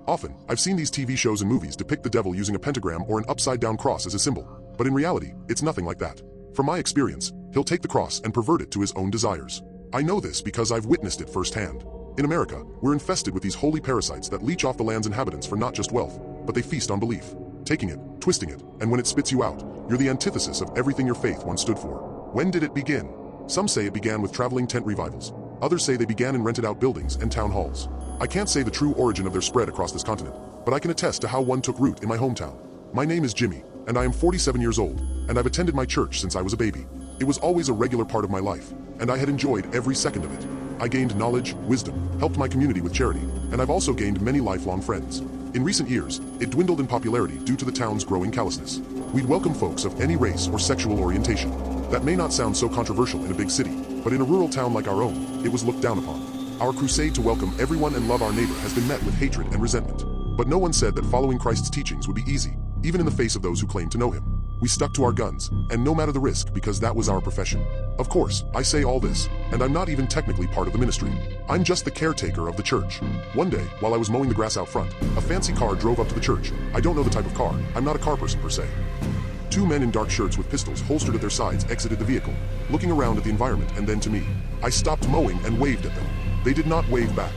Often, I've seen these TV shows and movies depict the devil using a pentagram or an upside-down cross as a symbol, but in reality, it's nothing like that. From my experience, he'll take the cross and pervert it to his own desires. I know this because I've witnessed it firsthand. In America, we're infested with these holy parasites that leech off the land's inhabitants for not just wealth, but they feast on belief. Taking it, twisting it, and when it spits you out, you're the antithesis of everything your faith once stood for. When did it begin? Some say it began with traveling tent revivals. Others say they began in rented-out buildings and town halls. I can't say the true origin of their spread across this continent, but I can attest to how one took root in my hometown. My name is Jimmy, and I am 47 years old, and I've attended my church since I was a baby. It was always a regular part of my life, and I had enjoyed every second of it. I gained knowledge, wisdom, helped my community with charity, and I've also gained many lifelong friends. In recent years, it dwindled in popularity due to the town's growing callousness. We'd welcome folks of any race or sexual orientation. That may not sound so controversial in a big city, but in a rural town like our own, it was looked down upon. Our crusade to welcome everyone and love our neighbor has been met with hatred and resentment. But no one said that following Christ's teachings would be easy, even in the face of those who claimed to know him. We stuck to our guns, and no matter the risk, because that was our profession. Of course, I say all this, and I'm not even technically part of the ministry. I'm just the caretaker of the church. One day, while I was mowing the grass out front, a fancy car drove up to the church. I don't know the type of car, I'm not a car person per se. Two men in dark shirts with pistols holstered at their sides exited the vehicle, looking around at the environment and then to me. I stopped mowing and waved at them. They did not wave back.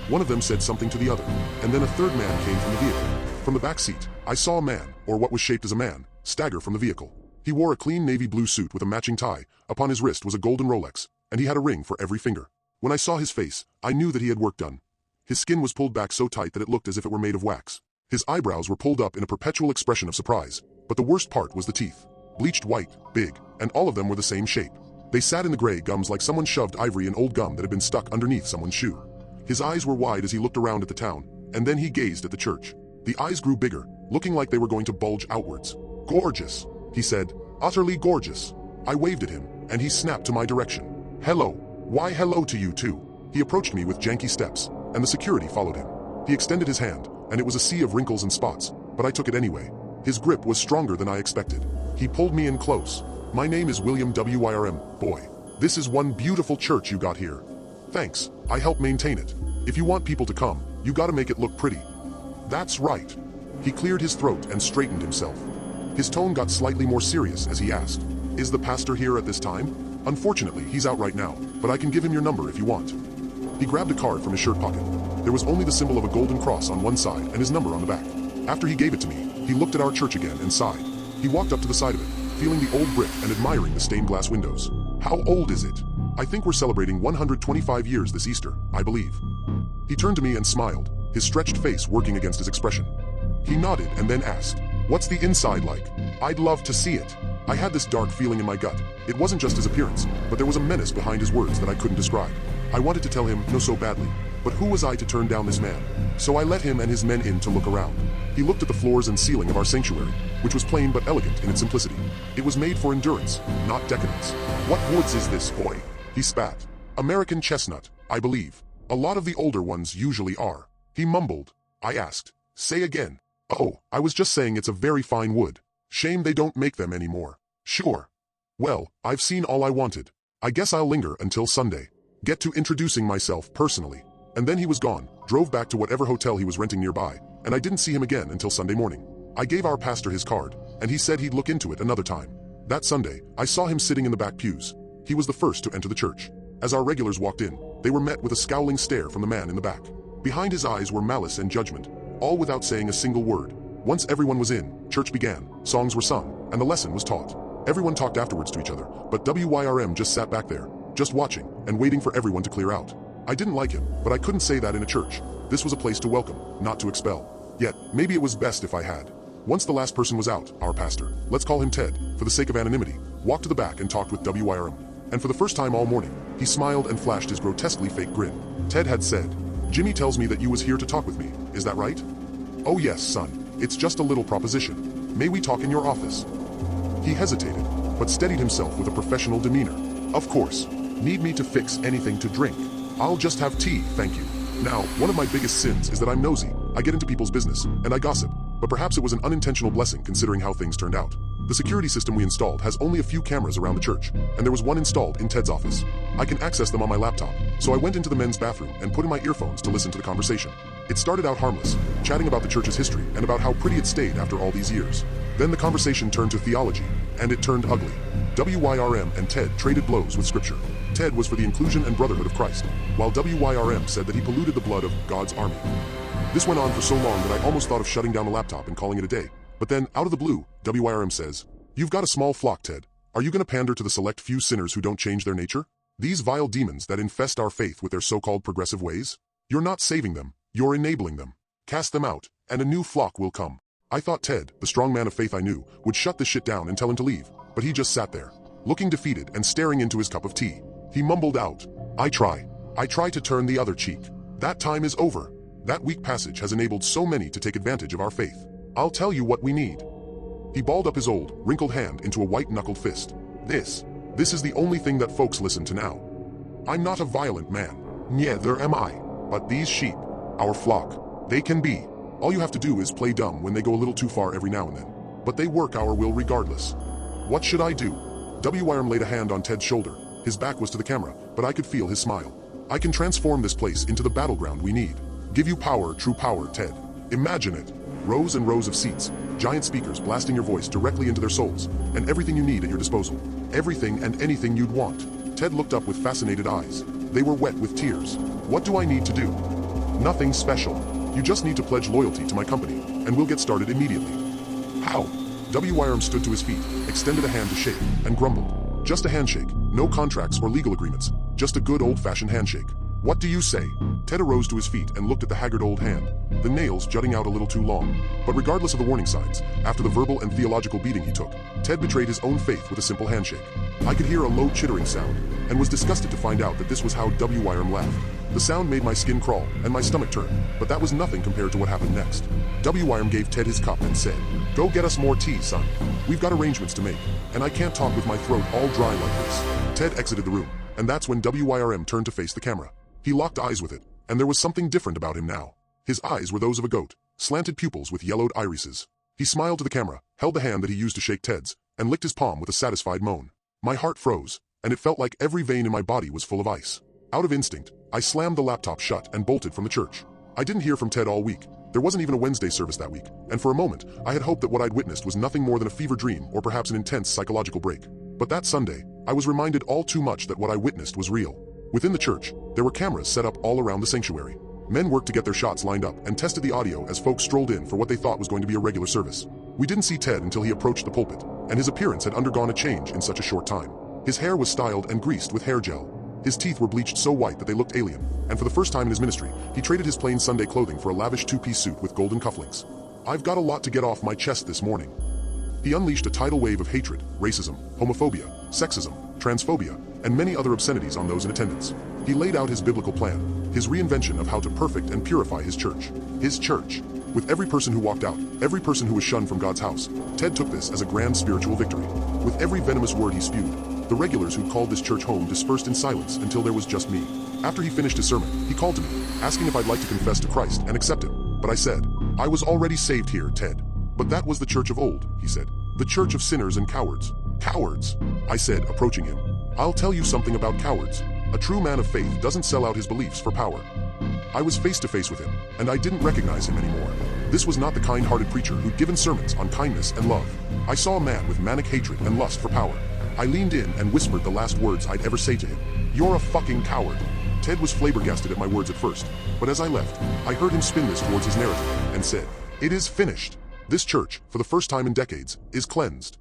One of them said something to the other, and then a third man came from the vehicle. From the back seat, I saw a man, or what was shaped as a man, stagger from the vehicle. He wore a clean navy blue suit with a matching tie. Upon his wrist was a golden Rolex, and he had a ring for every finger. When I saw his face, I knew that he had work done. His skin was pulled back so tight that it looked as if it were made of wax. His eyebrows were pulled up in a perpetual expression of surprise, but the worst part was the teeth. Bleached white, big, and all of them were the same shape. They sat in the gray gums like someone shoved ivory in old gum that had been stuck underneath someone's shoe. His eyes were wide as he looked around at the town, and then he gazed at the church. The eyes grew bigger, looking like they were going to bulge outwards. "Gorgeous," he said. "Utterly gorgeous." I waved at him, and he snapped to my direction. "Hello. Why hello to you too." He approached me with janky steps, and the security followed him. He extended his hand, and it was a sea of wrinkles and spots, but I took it anyway. His grip was stronger than I expected. He pulled me in close. "My name is William WYRM, boy. This is one beautiful church you got here." "Thanks, I help maintain it. If you want people to come, you gotta make it look pretty." "That's right." He cleared his throat and straightened himself. His tone got slightly more serious as he asked, "Is the pastor here at this time?" "Unfortunately, he's out right now, but I can give him your number if you want." He grabbed a card from his shirt pocket. There was only the symbol of a golden cross on one side and his number on the back. After he gave it to me, he looked at our church again and sighed. He walked up to the side of it, feeling the old brick and admiring the stained glass windows. "How old is it?" "I think we're celebrating 125 years this Easter, I believe." He turned to me and smiled, his stretched face working against his expression. He nodded and then asked, "What's the inside like?" "I'd love to see it." I had this dark feeling in my gut. It wasn't just his appearance, but there was a menace behind his words that I couldn't describe. I wanted to tell him, no so badly, but who was I to turn down this man? So I let him and his men in to look around. He looked at the floors and ceiling of our sanctuary, which was plain but elegant in its simplicity. It was made for endurance, not decadence. "What woods is this, boy?" He spat. "American chestnut, I believe. A lot of the older ones usually are." He mumbled. I asked, "Say again." "Oh, I was just saying it's a very fine wood. Shame they don't make them anymore." "Sure. Well, I've seen all I wanted. I guess I'll linger until Sunday. Get to introducing myself personally." And then he was gone, drove back to whatever hotel he was renting nearby, and I didn't see him again until Sunday morning. I gave our pastor his card, and he said he'd look into it another time. That Sunday, I saw him sitting in the back pews. He was the first to enter the church. As our regulars walked in, they were met with a scowling stare from the man in the back. Behind his eyes were malice and judgment, all without saying a single word. Once everyone was in, church began, songs were sung, and the lesson was taught. Everyone talked afterwards to each other, but WYRM just sat back there, just watching, and waiting for everyone to clear out. I didn't like him, but I couldn't say that in a church. This was a place to welcome, not to expel. Yet, maybe it was best if I had. Once the last person was out, our pastor, let's call him Ted, for the sake of anonymity, walked to the back and talked with WYRM. And for the first time all morning, he smiled and flashed his grotesquely fake grin. Ted had said, "Jimmy tells me that you was here to talk with me, is that right?" "Oh yes, son. It's just a little proposition. May we talk in your office?" He hesitated, but steadied himself with a professional demeanor. "Of course. Need me to fix anything to drink?" "I'll just have tea, thank you." Now, one of my biggest sins is that I'm nosy. I get into people's business, and I gossip, but perhaps it was an unintentional blessing considering how things turned out. The security system we installed has only a few cameras around the church, and there was one installed in Ted's office. I can access them on my laptop, so I went into the men's bathroom and put in my earphones to listen to the conversation. It started out harmless, chatting about the church's history and about how pretty it stayed after all these years. Then the conversation turned to theology, and it turned ugly. WYRM and Ted traded blows with scripture. Ted was for the inclusion and brotherhood of Christ, while WYRM said that he polluted the blood of God's army. This went on for so long that I almost thought of shutting down the laptop and calling it a day. But then, out of the blue, WYRM says, "You've got a small flock, Ted. Are you going to pander to the select few sinners who don't change their nature? These vile demons that infest our faith with their so-called progressive ways? You're not saving them, you're enabling them. Cast them out, and a new flock will come." I thought Ted, the strong man of faith I knew, would shut this shit down and tell him to leave, but he just sat there, looking defeated and staring into his cup of tea. He mumbled out, I try to turn the other cheek. That time is over. That weak passage has enabled so many to take advantage of our faith. I'll tell you what we need." He balled up his old, wrinkled hand into a white-knuckled fist. This is the only thing that folks listen to now. I'm not a violent man. Neither am I. But these sheep, our flock, they can be. All you have to do is play dumb when they go a little too far every now and then. But they work our will regardless. What should I do? WYRM laid a hand on Ted's shoulder. His back was to the camera, but I could feel his smile. I can transform this place into the battleground we need. Give you power, true power, Ted. Imagine it. Rows and rows of seats, giant speakers blasting your voice directly into their souls, and everything you need at your disposal. Everything and anything you'd want. Ted looked up with fascinated eyes. They were wet with tears. What do I need to do? Nothing special. You just need to pledge loyalty to my company, and we'll get started immediately. How? WYRM stood to his feet, extended a hand to shake, and grumbled. Just a handshake, no contracts or legal agreements, just a good old-fashioned handshake. What do you say? Ted arose to his feet and looked at the haggard old hand, the nails jutting out a little too long. But regardless of the warning signs, after the verbal and theological beating he took, Ted betrayed his own faith with a simple handshake. I could hear a low chittering sound, and was disgusted to find out that this was how WYRM laughed. The sound made my skin crawl, and my stomach turn, but that was nothing compared to what happened next. WYRM gave Ted his cup and said, "Go get us more tea, son. We've got arrangements to make, and I can't talk with my throat all dry like this." Ted exited the room, and that's when WYRM turned to face the camera. He locked eyes with it, and there was something different about him now. His eyes were those of a goat, slanted pupils with yellowed irises. He smiled to the camera, held the hand that he used to shake Ted's, and licked his palm with a satisfied moan. My heart froze, and it felt like every vein in my body was full of ice. Out of instinct, I slammed the laptop shut and bolted from the church. I didn't hear from Ted all week. There wasn't even a Wednesday service that week, and for a moment, I had hoped that what I'd witnessed was nothing more than a fever dream or perhaps an intense psychological break. But that Sunday, I was reminded all too much that what I witnessed was real. Within the church, there were cameras set up all around the sanctuary. Men worked to get their shots lined up and tested the audio as folks strolled in for what they thought was going to be a regular service. We didn't see Ted until he approached the pulpit, and his appearance had undergone a change in such a short time. His hair was styled and greased with hair gel. His teeth were bleached so white that they looked alien, and for the first time in his ministry, he traded his plain Sunday clothing for a lavish two-piece suit with golden cufflinks. I've got a lot to get off my chest this morning. He unleashed a tidal wave of hatred, racism, homophobia, sexism, transphobia, and many other obscenities on those in attendance. He laid out his biblical plan, his reinvention of how to perfect and purify his church. His church. With every person who walked out, every person who was shunned from God's house, Ted took this as a grand spiritual victory. With every venomous word he spewed, the regulars who called this church home dispersed in silence until there was just me. After he finished his sermon, he called to me, asking if I'd like to confess to Christ and accept him. But I said, I was already saved here, Ted. But that was the church of old, he said. The church of sinners and cowards. Cowards, I said, approaching him. I'll tell you something about cowards. A true man of faith doesn't sell out his beliefs for power. I was face to face with him, and I didn't recognize him anymore. This was not the kind-hearted preacher who'd given sermons on kindness and love. I saw a man with manic hatred and lust for power. I leaned in and whispered the last words I'd ever say to him. You're a fucking coward. Ted was flabbergasted at my words at first, but as I left, I heard him spin this towards his narrative, and said, It is finished. This church, for the first time in decades, is cleansed.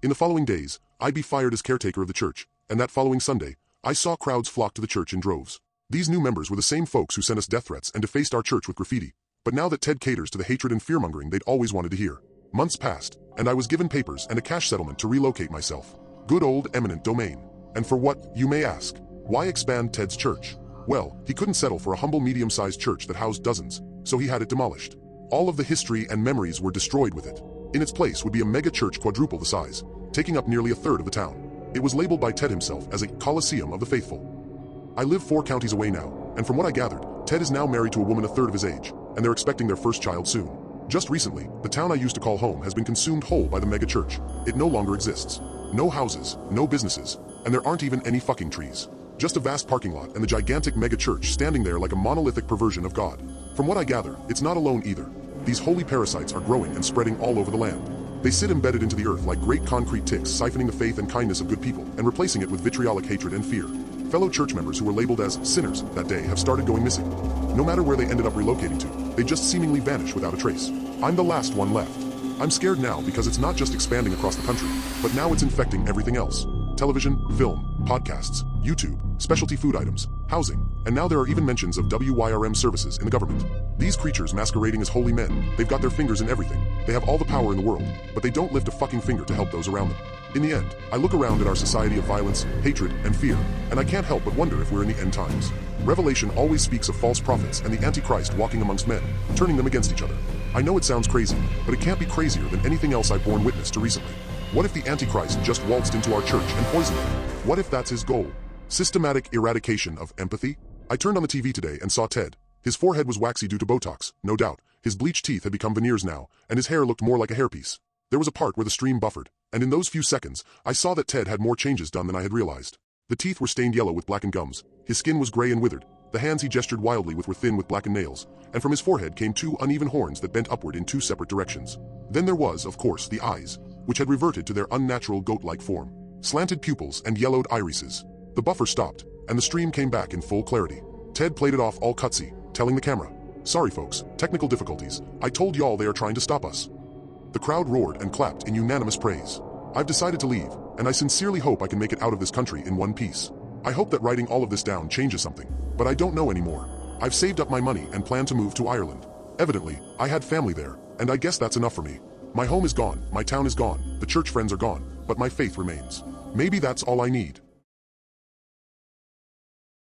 In the following days, I'd be fired as caretaker of the church, and that following Sunday, I saw crowds flock to the church in droves. These new members were the same folks who sent us death threats and defaced our church with graffiti. But now that Ted caters to the hatred and fear-mongering they'd always wanted to hear. Months passed, and I was given papers and a cash settlement to relocate myself. Good old eminent domain. And for what, you may ask? Why expand Ted's church? Well, he couldn't settle for a humble medium-sized church that housed dozens, so he had it demolished. All of the history and memories were destroyed with it. In its place would be a mega church quadruple the size, taking up nearly a third of the town. It was labeled by Ted himself as a Coliseum of the Faithful. I live 4 counties away now, and from what I gathered, Ted is now married to a woman a third of his age, and they're expecting their first child soon. Just recently, the town I used to call home has been consumed whole by the mega church. It no longer exists. No houses, no businesses, and there aren't even any fucking trees. Just a vast parking lot and the gigantic mega church standing there like a monolithic perversion of God. From what I gather, it's not alone either. These holy parasites are growing and spreading all over the land. They sit embedded into the earth like great concrete ticks, siphoning the faith and kindness of good people and replacing it with vitriolic hatred and fear. Fellow church members who were labeled as sinners that day have started going missing. No matter where they ended up relocating to, they just seemingly vanish without a trace. I'm the last one left. I'm scared now because it's not just expanding across the country, but now it's infecting everything else. Television, film, podcasts, YouTube, specialty food items, housing, and now there are even mentions of WYRM services in the government. These creatures masquerading as holy men, they've got their fingers in everything. They have all the power in the world, but they don't lift a fucking finger to help those around them. In the end, I look around at our society of violence, hatred, and fear, and I can't help but wonder if we're in the end times. Revelation always speaks of false prophets and the Antichrist walking amongst men, turning them against each other. I know it sounds crazy, but it can't be crazier than anything else I've borne witness to recently. What if the Antichrist just waltzed into our church and poisoned it? What if that's his goal? Systematic eradication of empathy? I turned on the TV today and saw Ted. His forehead was waxy due to Botox, no doubt. His bleached teeth had become veneers now, and his hair looked more like a hairpiece. There was a part where the stream buffered, and in those few seconds, I saw that Ted had more changes done than I had realized. The teeth were stained yellow with blackened gums. His skin was gray and withered. The hands he gestured wildly with were thin with blackened nails, and from his forehead came two uneven horns that bent upward in two separate directions. Then there was, of course, the eyes, which had reverted to their unnatural goat-like form. Slanted pupils and yellowed irises. The buffer stopped, and the stream came back in full clarity. Ted played it off all cutsy, telling the camera, "Sorry folks, technical difficulties. I told y'all they are trying to stop us." The crowd roared and clapped in unanimous praise. I've decided to leave, and I sincerely hope I can make it out of this country in one piece. I hope that writing all of this down changes something, but I don't know anymore. I've saved up my money and plan to move to Ireland. Evidently, I had family there, and I guess that's enough for me. My home is gone, my town is gone, the church friends are gone, but my faith remains. Maybe that's all I need.